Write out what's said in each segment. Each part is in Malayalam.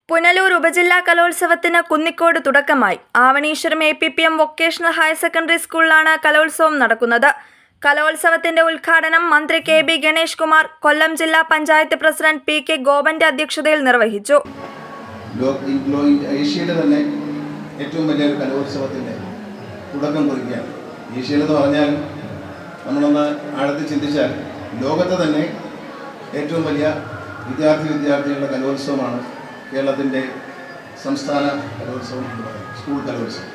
പുനലൂർ ഉപജില്ലാ കലോത്സവത്തിന് കുന്നിക്കോട് തുടക്കമായി. Avaneeswaram APPM vocational higher secondary സ്കൂളിലാണ് കലോത്സവം നടക്കുന്നത്. കലോത്സവത്തിന്റെ ഉദ്ഘാടനം മന്ത്രി KB ഗണേഷ് കുമാർ, കൊല്ലം ജില്ലാ പഞ്ചായത്ത് പ്രസിഡന്റ് PK ഗോപന്റെ അധ്യക്ഷതയിൽ നിർവഹിച്ചു. ഏഷ്യയിലെ തന്നെ ഏറ്റവും വലിയൊരു കലോത്സവത്തിന്റെ തുടക്കം കുറിക്കുകയാണ്. ഏഷ്യയിലെന്ന് പറഞ്ഞാൽ നമ്മളൊന്ന് ആഴത്തിൽ ചിന്തിച്ചാൽ ലോകത്തെ തന്നെ ഏറ്റവും വലിയ വിദ്യാർത്ഥികളുടെ കലോത്സവമാണ് കേരളത്തിൻ്റെ സംസ്ഥാന കലോത്സവം, സ്കൂൾ കലോത്സവം.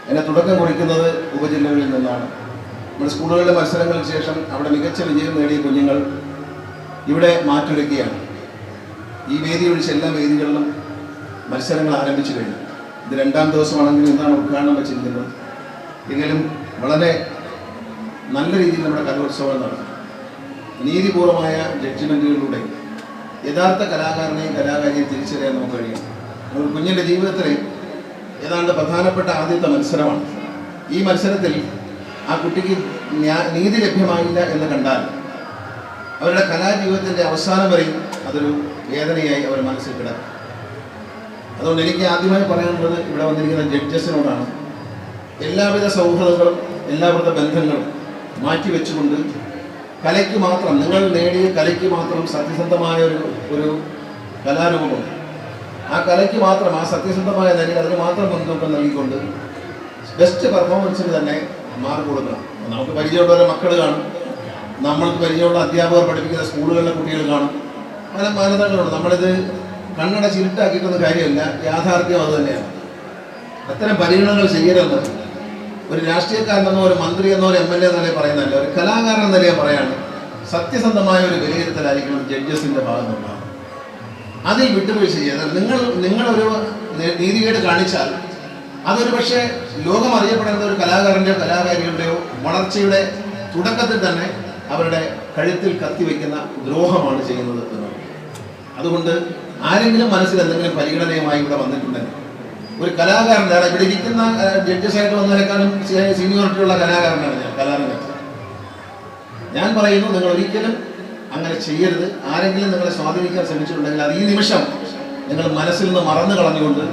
അതിനെ തുടക്കം കുറിക്കുന്നത് ഉപജില്ലകളിൽ നിന്നാണ്. നമ്മുടെ സ്കൂളുകളിലെ മത്സരങ്ങൾക്ക് ശേഷം അവിടെ മികച്ച വിജയം നേടിയ കുഞ്ഞുങ്ങൾ ഇവിടെ മാറ്റൊരുക്കുകയാണ്. ഈ വേദി ഒഴിച്ച് എല്ലാ വേദികളിലും മത്സരങ്ങൾ ആരംഭിച്ചു കഴിഞ്ഞു. ഇത് രണ്ടാം ദിവസമാണെങ്കിലും എന്താണ് ഉദ്ഘാടനം വെച്ചിരിക്കുന്നത്. എങ്കിലും വളരെ നല്ല രീതിയിൽ നമ്മുടെ കലോത്സവം നടക്കും. നീതിപൂർവമായ ജഡ്ജ്മെൻറ്റുകളിലൂടെ യഥാർത്ഥ കലാകാരനെയും കലാകാരിയെയും തിരിച്ചറിയാൻ നമുക്ക് കഴിയും. ഒരു കുഞ്ഞിൻ്റെ ജീവിതത്തിൽ ഏതാണ്ട് പ്രധാനപ്പെട്ട ആദ്യത്തെ മത്സരമാണ്. ഈ മത്സരത്തിൽ ആ കുട്ടിക്ക് നീതി ലഭ്യമായില്ല എന്ന് കണ്ടാൽ അവരുടെ കലാജീവിതത്തിൻ്റെ അവസാനം വരെയും അതൊരു വേദനയായി അവർ മനസ്സിൽ കിടക്കും. അതുകൊണ്ട് എനിക്ക് ആദ്യമായി പറയാനുള്ളത് ഇവിടെ വന്നിരിക്കുന്ന ജഡ്ജസിനോടാണ്. എല്ലാവിധ സൗഹൃദങ്ങളും എല്ലാവിധ ബന്ധങ്ങളും മാറ്റിവെച്ചുകൊണ്ട് കലയ്ക്ക് മാത്രം, നിങ്ങൾ നേടിയ കലയ്ക്ക് മാത്രം സത്യസന്ധമായ ഒരു കലാരൂപമുണ്ട്. ആ കലയ്ക്ക് മാത്രം, ആ സത്യസന്ധമായ നിലയിൽ അതിന് മാത്രം മുൻതൂക്കം നൽകിക്കൊണ്ട് ബെസ്റ്റ് പെർഫോമൻസിന് തന്നെ മാർക്ക് കൊടുക്കണം. നമുക്ക് പരിചയമുള്ളവരെ മക്കൾ കാണും, നമ്മൾക്ക് പരിചയമുള്ള അധ്യാപകർ പഠിപ്പിക്കുന്ന സ്കൂളുകളിലെ കുട്ടികൾ കാണും. പല മാനദണ്ഡങ്ങളുണ്ട്. നമ്മളിത് കണ്ണട ചിരുട്ടാക്കിയിട്ടൊന്നും കാര്യമില്ല. യാഥാർത്ഥ്യം അത് തന്നെയാണ്. അത്തരം പരിഗണനകൾ ചെയ്യരുത്. ഒരു രാഷ്ട്രീയക്കാരനെന്നോ ഒരു മന്ത്രി എന്നോ ഒരു MLA എന്നല്ലേ പറയുന്നതല്ല, ഒരു കലാകാരൻ എന്നല്ലേ പറയാണ്. സത്യസന്ധമായ ഒരു വിലയിരുത്തലായിരിക്കണം ജഡ്ജസിന്റെ ഭാഗത്തുണ്ടാകും. അതിൽ വിട്ടുവീഴ്ച ചെയ്യാതെ നിങ്ങളൊരു നീതികേട് കാണിച്ചാൽ അതൊരു പക്ഷേ ലോകം അറിയപ്പെടുന്ന ഒരു കലാകാരൻ്റെയോ കലാകാരികളുടെയോ വളർച്ചയുടെ തുടക്കത്തിൽ തന്നെ അവരുടെ കഴുത്തിൽ കത്തിവെക്കുന്ന ദ്രോഹമാണ് ചെയ്യുന്നത് എന്നുള്ളത്. അതുകൊണ്ട് ആരെങ്കിലും മനസ്സിൽ എന്തെങ്കിലും പരിഗണനയുമായി ഇവിടെ വന്നിട്ടുണ്ടെങ്കിൽ ഒരു കലാകാരൻ്റെ, ഇവിടെ ഇരിക്കുന്ന ജഡ്ജസായിട്ട് വന്നതിനേക്കാളും സീനിയോറിറ്റിയുള്ള കലാകാരനാണ് ഞാൻ പറയുന്നു, നിങ്ങൾ ഒരിക്കലും അങ്ങനെ ചെയ്യരുത്. ആരെങ്കിലും നിങ്ങളെ സ്വാധീനിക്കാൻ ശ്രമിച്ചിട്ടുണ്ടെങ്കിൽ അത് ഈ നിമിഷം നിങ്ങൾ മനസ്സിൽ നിന്ന് മറന്നു കളഞ്ഞുകൊണ്ട്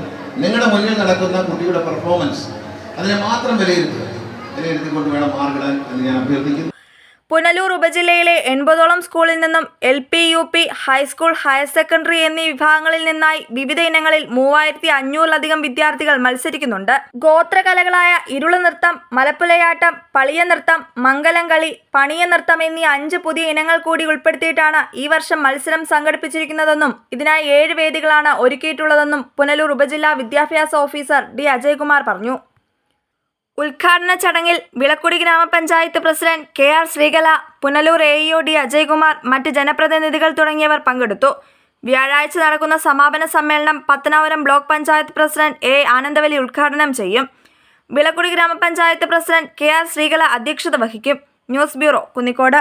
നിങ്ങളുടെ മുന്നിൽ നടക്കുന്ന കുട്ടിയുടെ പെർഫോമൻസ് അതിനെ മാത്രം വിലയിരുത്തിക്കൊണ്ട് വേണം മാർക്കിടാൻ എന്ന് ഞാൻ അഭ്യർത്ഥിക്കുന്നു. പുനലൂർ ഉപജില്ലയിലെ 80ഓളം സ്കൂളിൽ നിന്നും LP, UP, high school, higher secondary എന്നീ വിഭാഗങ്ങളിൽ നിന്നായി വിവിധ ഇനങ്ങളിൽ 3500-ലധികം വിദ്യാർത്ഥികൾ മത്സരിക്കുന്നുണ്ട്. ഗോത്രകലകളായ ഇരുള നൃത്തം, മലപ്പുലയാട്ടം, പളിയ നൃത്തം, മംഗലം കളി, പണിയ നൃത്തം എന്നീ 5 പുതിയ ഇനങ്ങൾ കൂടി ഉൾപ്പെടുത്തിയിട്ടാണ് ഈ വർഷം മത്സരം സംഘടിപ്പിച്ചിരിക്കുന്നതെന്നും ഇതിനായി 7 വേദികളാണ് ഒരുക്കിയിട്ടുള്ളതെന്നും പുനലൂർ ഉപജില്ലാ വിദ്യാഭ്യാസ ഓഫീസർ D അജയ്കുമാർ പറഞ്ഞു. ഉദ്ഘാടന ചടങ്ങിൽ വിളക്കുടി ഗ്രാമപഞ്ചായത്ത് president KR Sreekala, Punalur AEO D Ajaykumar, മറ്റ് ജനപ്രതിനിധികൾ തുടങ്ങിയവർ പങ്കെടുത്തു. വ്യാഴാഴ്ച നടക്കുന്ന സമാപന സമ്മേളനം Pathanapuram block panchayat president A Anandavalli ഉദ്ഘാടനം ചെയ്യും. വിളക്കുടി ഗ്രാമപഞ്ചായത്ത് പ്രസിഡന്റ് KR ശ്രീകല അധ്യക്ഷത വഹിക്കും. News bureau, Kunnicode.